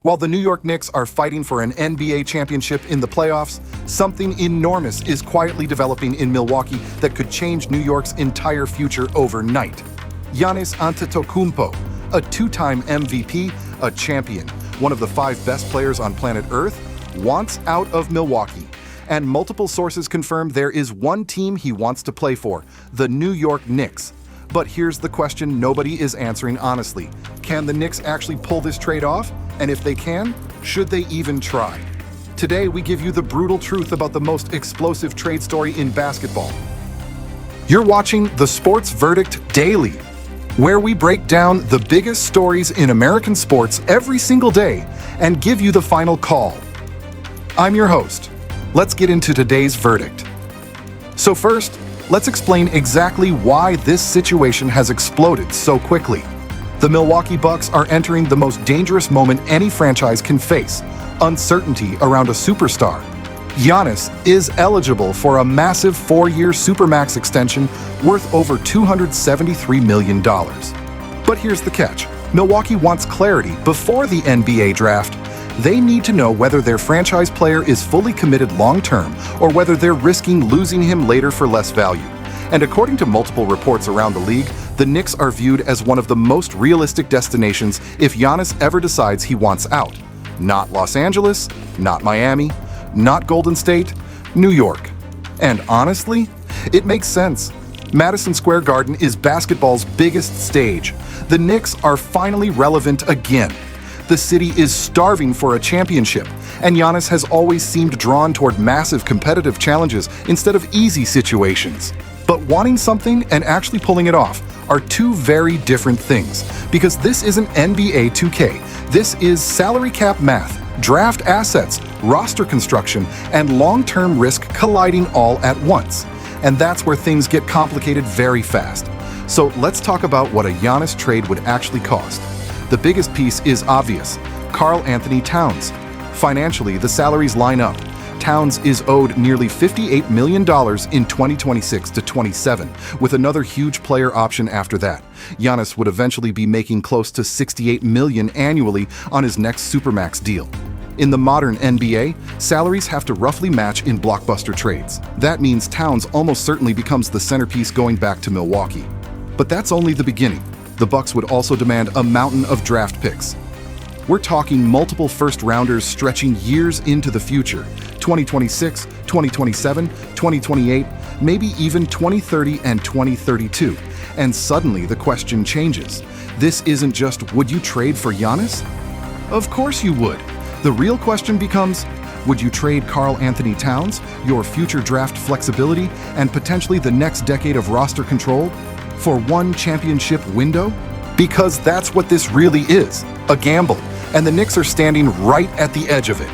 While the New York Knicks are fighting for an NBA championship in the playoffs, something enormous is quietly developing in Milwaukee that could change New York's entire future overnight. Giannis Antetokounmpo, a two-time MVP, a champion, one of the 5 best players on planet Earth, wants out of Milwaukee. And multiple sources confirm there is one team he wants to play for, the New York Knicks. But here's the question nobody is answering honestly. Can the Knicks actually pull this trade off? And if they can, should they even try? Today, we give you the brutal truth about the most explosive trade story in basketball. You're watching The Sports Verdict Daily, where we break down the biggest stories in American sports every single day and give you the final call. I'm your host. Let's get into today's verdict. So first, let's explain exactly why this situation has exploded so quickly. The Milwaukee Bucks are entering the most dangerous moment any franchise can face: uncertainty around a superstar. Giannis is eligible for a massive 4-year Supermax extension worth over $273 million. But here's the catch. Milwaukee wants clarity before the NBA draft. They need to know whether their franchise player is fully committed long-term or whether they're risking losing him later for less value. And according to multiple reports around the league, the Knicks are viewed as one of the most realistic destinations if Giannis ever decides he wants out. Not Los Angeles, not Miami, not Golden State, New York. And honestly, it makes sense. Madison Square Garden is basketball's biggest stage. The Knicks are finally relevant again. The city is starving for a championship, and Giannis has always seemed drawn toward massive competitive challenges instead of easy situations. But wanting something and actually pulling it off are two very different things, because this isn't NBA 2K. This is salary cap math, draft assets, roster construction, and long-term risk colliding all at once. And that's where things get complicated very fast. So let's talk about what a Giannis trade would actually cost. The biggest piece is obvious: Karl-Anthony Towns. Financially, the salaries line up. Towns is owed nearly $58 million in 2026 to 27, with another huge player option after that. Giannis would eventually be making close to $68 million annually on his next Supermax deal. In the modern NBA, salaries have to roughly match in blockbuster trades. That means Towns almost certainly becomes the centerpiece going back to Milwaukee. But that's only the beginning. The Bucks would also demand a mountain of draft picks. We're talking multiple first-rounders stretching years into the future: 2026, 2027, 2028, maybe even 2030 and 2032. And suddenly the question changes. This isn't just, would you trade for Giannis? Of course you would. The real question becomes, would you trade Karl-Anthony Towns, your future draft flexibility, and potentially the next decade of roster control, for one championship window? Because that's what this really is, a gamble. And the Knicks are standing right at the edge of it.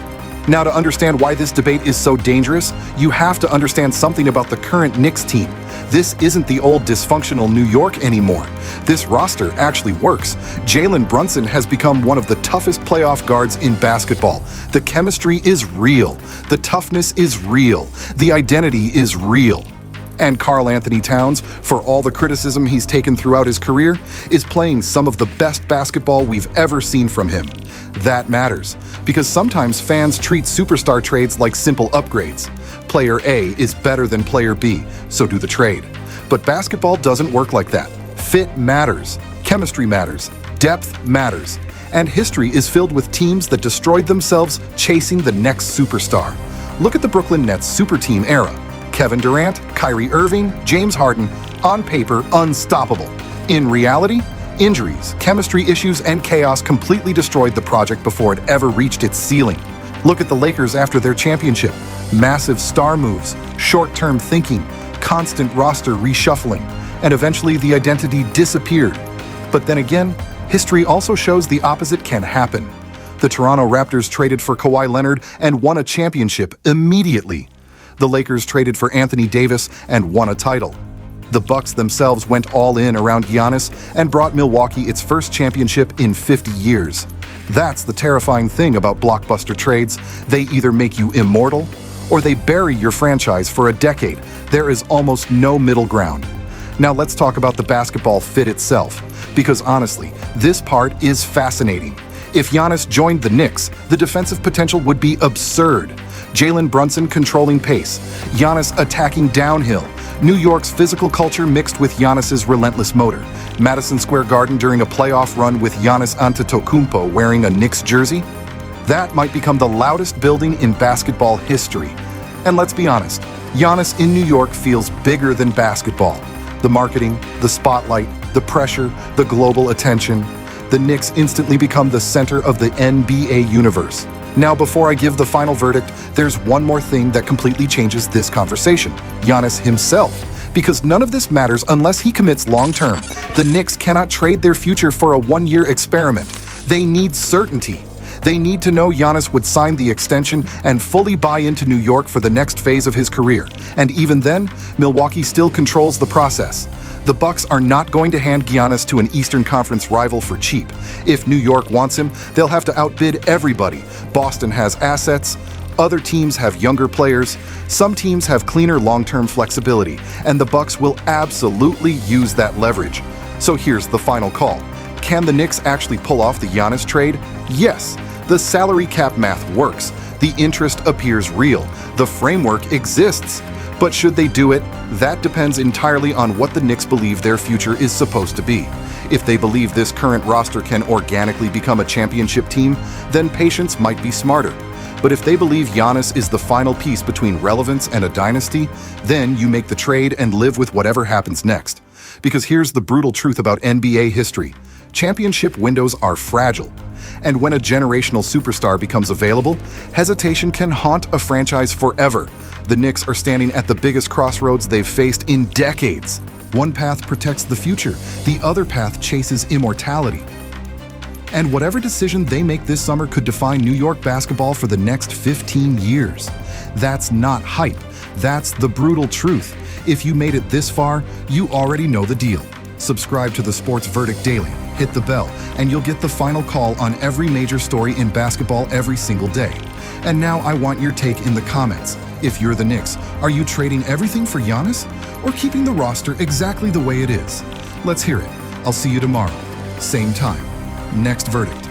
Now, to understand why this debate is so dangerous, you have to understand something about the current Knicks team. This isn't the old dysfunctional New York anymore. This roster actually works. Jalen Brunson has become one of the toughest playoff guards in basketball. The chemistry is real. The toughness is real. The identity is real. And Karl-Anthony Towns, for all the criticism he's taken throughout his career, is playing some of the best basketball we've ever seen from him. That matters, because sometimes fans treat superstar trades like simple upgrades. Player A is better than player B, so do the trade. But basketball doesn't work like that. Fit matters, chemistry matters, depth matters, and history is filled with teams that destroyed themselves chasing the next superstar. Look at the Brooklyn Nets super team era. Kevin Durant, Kyrie Irving, James Harden, on paper, unstoppable. In reality, injuries, chemistry issues, and chaos completely destroyed the project before it ever reached its ceiling. Look at the Lakers after their championship. Massive star moves, short-term thinking, constant roster reshuffling, and eventually the identity disappeared. But then again, history also shows the opposite can happen. The Toronto Raptors traded for Kawhi Leonard and won a championship immediately. The Lakers traded for Anthony Davis and won a title. The Bucks themselves went all in around Giannis and brought Milwaukee its first championship in 50 years. That's the terrifying thing about blockbuster trades. They either make you immortal or they bury your franchise for a decade. There is almost no middle ground. Now let's talk about the basketball fit itself, because honestly, this part is fascinating. If Giannis joined the Knicks, the defensive potential would be absurd. Jalen Brunson controlling pace, Giannis attacking downhill, New York's physical culture mixed with Giannis's relentless motor, Madison Square Garden during a playoff run with Giannis Antetokounmpo wearing a Knicks jersey. That might become the loudest building in basketball history. And let's be honest, Giannis in New York feels bigger than basketball. The marketing, the spotlight, the pressure, the global attention. The Knicks instantly become the center of the NBA universe. Now, before I give the final verdict, there's one more thing that completely changes this conversation: Giannis himself. Because none of this matters unless he commits long-term. The Knicks cannot trade their future for a one-year experiment. They need certainty. They need to know Giannis would sign the extension and fully buy into New York for the next phase of his career. And even then, Milwaukee still controls the process. The Bucks are not going to hand Giannis to an Eastern Conference rival for cheap. If New York wants him, they'll have to outbid everybody. Boston has assets. Other teams have younger players. Some teams have cleaner long-term flexibility, and the Bucks will absolutely use that leverage. So here's the final call. Can the Knicks actually pull off the Giannis trade? Yes. The salary cap math works. The interest appears real. The framework exists. But should they do it? That depends entirely on what the Knicks believe their future is supposed to be. If they believe this current roster can organically become a championship team, then patience might be smarter. But if they believe Giannis is the final piece between relevance and a dynasty, then you make the trade and live with whatever happens next. Because here's the brutal truth about NBA history. Championship windows are fragile. And when a generational superstar becomes available, hesitation can haunt a franchise forever. The Knicks are standing at the biggest crossroads they've faced in decades. One path protects the future, the other path chases immortality. And whatever decision they make this summer could define New York basketball for the next 15 years. That's not hype. That's the brutal truth. If you made it this far, you already know the deal. Subscribe to the Sports Verdict Daily, hit the bell, and you'll get the final call on every major story in basketball every single day. And now I want your take in the comments. If you're the Knicks, are you trading everything for Giannis or keeping the roster exactly the way it is? Let's hear it. I'll see you tomorrow. Same time. Next verdict.